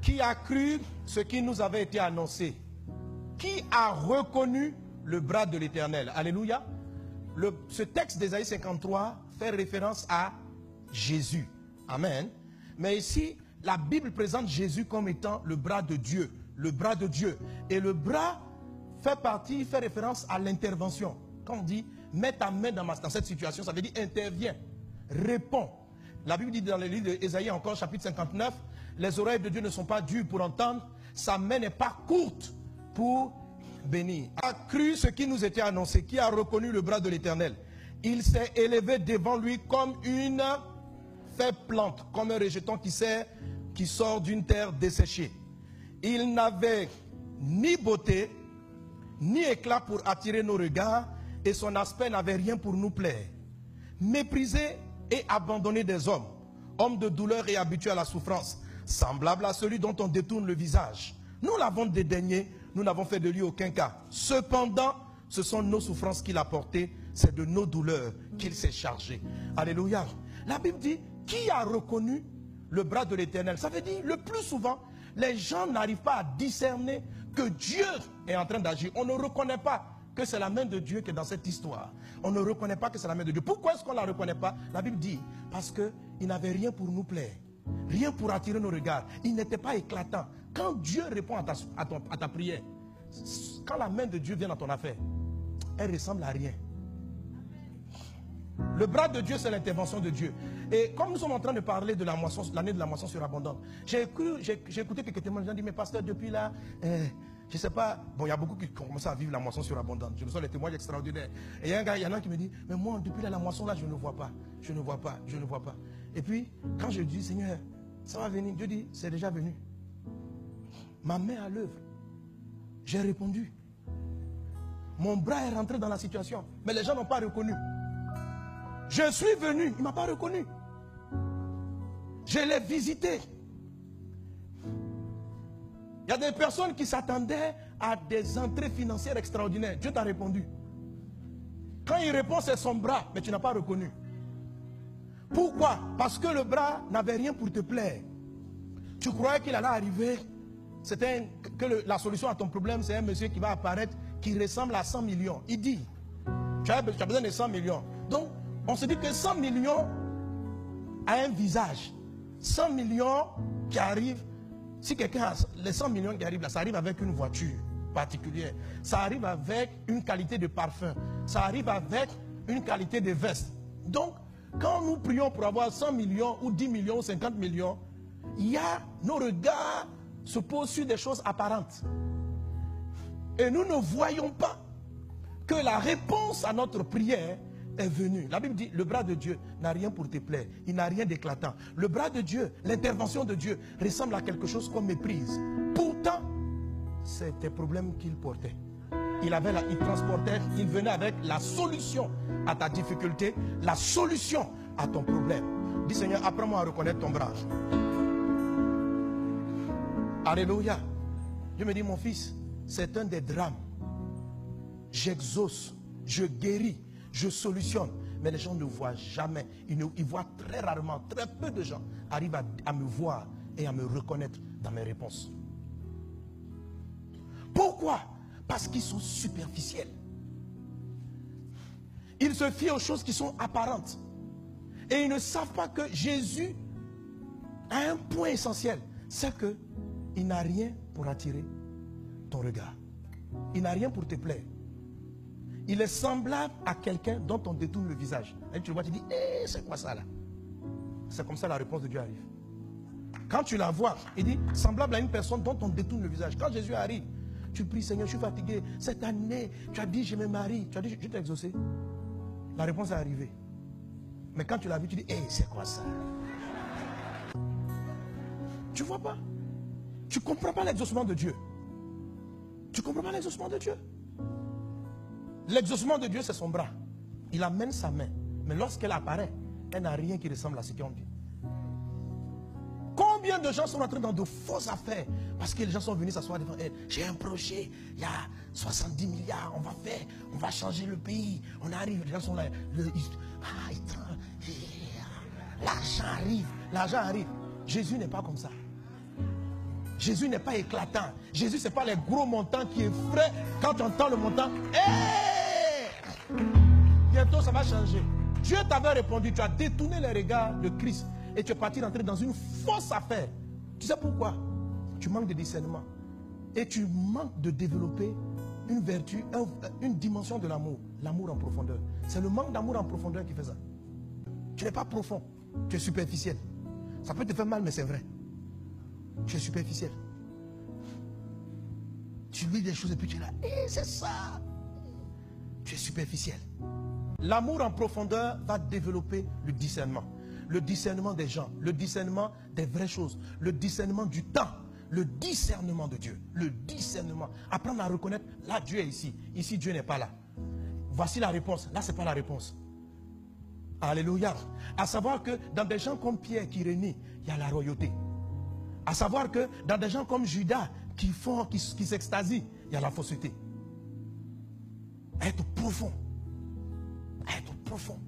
Qui a cru ce qui nous avait été annoncé? Qui a reconnu le bras de l'Éternel? Alléluia. Ce texte d'Ésaïe 53 fait référence à Jésus. Amen. Mais ici, la Bible présente Jésus comme étant le bras de Dieu. Le bras de Dieu. Et le bras fait référence à l'intervention. Quand on dit, mets ta main dans cette situation, ça veut dire interviens, réponds. La Bible dit dans le livre d'Ésaïe encore, chapitre 59, les oreilles de Dieu ne sont pas dures pour entendre, sa main n'est pas courte pour bénir. A cru ce qui nous était annoncé, qui a reconnu le bras de l'Éternel. Il s'est élevé devant lui comme une faible plante, comme un rejeton qui sort d'une terre desséchée. Il n'avait ni beauté, ni éclat pour attirer nos regards, et son aspect n'avait rien pour nous plaire. Méprisé et abandonné des hommes, homme de douleur et habitué à la souffrance, semblable à celui dont on détourne le visage. Nous l'avons dédaigné, nous n'avons fait de lui aucun cas. Cependant, ce sont nos souffrances qu'il a portées, c'est de nos douleurs qu'il s'est chargé. Alléluia. La Bible dit, qui a reconnu le bras de l'Éternel? Ça veut dire, le plus souvent, les gens n'arrivent pas à discerner que Dieu est en train d'agir. On ne reconnaît pas que c'est la main de Dieu qui est dans cette histoire. On ne reconnaît pas que c'est la main de Dieu. Pourquoi est-ce qu'on ne la reconnaît pas? La Bible dit, parce qu'il n'avait rien pour nous plaire. Rien pour attirer nos regards. Il n'était pas éclatant. Quand Dieu répond à ta prière, quand la main de Dieu vient dans ton affaire, elle ressemble à rien. Le bras de Dieu, c'est l'intervention de Dieu. Et comme nous sommes en train de parler de la moisson, l'année de la moisson surabondante, j'ai écouté quelques témoignages, ils ont dit, mais pasteur, depuis là, je ne sais pas, bon, il y a beaucoup qui commencent à vivre la moisson surabondante. Je reçois les témoignages extraordinaires. Et il y en a qui me dit, mais moi, depuis là, la moisson là, je ne vois pas. Je ne vois pas, je ne vois pas. Et puis, quand je dis, Seigneur, ça va venir, Dieu dit, c'est déjà venu. Ma main à l'œuvre. J'ai répondu. Mon bras est rentré dans la situation. Mais les gens n'ont pas reconnu. Je suis venu, il ne m'a pas reconnu. Je l'ai visité. Il y a des personnes qui s'attendaient à des entrées financières extraordinaires. Dieu t'a répondu. Quand il répond, c'est son bras, mais tu n'as pas reconnu. Pourquoi? Parce que le bras n'avait rien pour te plaire. Tu croyais qu'il allait arriver, la solution à ton problème, c'est un monsieur qui va apparaître, qui ressemble à 100 millions. Il dit, tu as besoin de 100 millions. Donc, on se dit que 100 millions a un visage. 100 millions qui arrivent, si quelqu'un a les 100 millions qui arrivent là, ça arrive avec une voiture particulière. Ça arrive avec une qualité de parfum. Ça arrive avec une qualité de veste. Donc, quand nous prions pour avoir 100 millions ou 10 millions ou 50 millions, nos regards se posent sur des choses apparentes. Et nous ne voyons pas que la réponse à notre prière est venue. La Bible dit, le bras de Dieu n'a rien pour te plaire. Il n'a rien d'éclatant. Le bras de Dieu, l'intervention de Dieu ressemble à quelque chose qu'on méprise. Pourtant, c'est tes problèmes qu'il portait. Il transportait, il venait avec la solution à ta difficulté, la solution à ton problème. Dis Seigneur, apprends-moi à reconnaître ton bras. Alléluia. Dieu me dit, mon fils, c'est un des drames. J'exauce, je guéris, je solutionne. Mais les gens ne voient jamais. Ils voient très rarement, très peu de gens arrivent à me voir et à me reconnaître dans mes réponses. Pourquoi? Parce qu'ils sont superficiels. Ils se fient aux choses qui sont apparentes. Et ils ne savent pas que Jésus a un point essentiel. C'est qu'il n'a rien pour attirer ton regard. Il n'a rien pour te plaire. Il est semblable à quelqu'un dont on détourne le visage. Et tu le vois, tu dis, c'est quoi ça là? C'est comme ça la réponse de Dieu arrive. Quand tu la vois, il dit, semblable à une personne dont on détourne le visage. Quand Jésus arrive, tu pries, Seigneur, je suis fatigué. Cette année, tu as dit, je me marie. Tu as dit, je t'ai exaucé. La réponse est arrivée. Mais quand tu l'as vu, tu dis, c'est quoi ça? Tu ne vois pas. Tu ne comprends pas l'exaucement de Dieu. Tu ne comprends pas l'exaucement de Dieu. L'exaucement de Dieu, c'est son bras. Il amène sa main. Mais lorsqu'elle apparaît, elle n'a rien qui ressemble à ce qu'on dit. Combien de gens sont entrés dans de fausses affaires parce que les gens sont venus s'asseoir devant elle. J'ai un projet, il y a 70 milliards, on va changer le pays. On arrive, les gens sont là. L'argent arrive. Jésus n'est pas comme ça. Jésus n'est pas éclatant. Jésus, ce n'est pas les gros montants qui effraient. Quand tu entends le montant, hey! Bientôt, ça va changer. Dieu t'avait répondu, tu as détourné les regards de Christ et tu es parti rentrer dans une fausse affaire. Tu sais pourquoi? Tu manques de discernement. Et tu manques de développer une vertu, une dimension de l'amour. L'amour en profondeur. C'est le manque d'amour en profondeur qui fait ça. Tu n'es pas profond. Tu es superficiel. Ça peut te faire mal, mais c'est vrai. Tu es superficiel. Tu lis des choses et puis tu es là. Eh, c'est ça. Tu es superficiel. L'amour en profondeur va développer le discernement. Le discernement des gens. Le discernement des vraies choses. Le discernement du temps. Le discernement de Dieu. Le discernement. Apprendre à reconnaître. Là, Dieu est ici. Ici, Dieu n'est pas là. Voici la réponse. Là, ce n'est pas la réponse. Alléluia. À savoir que dans des gens comme Pierre qui renie, il y a la royauté. À savoir que dans des gens comme Judas qui s'extasient, il y a la fausseté. Être profond. Être profond.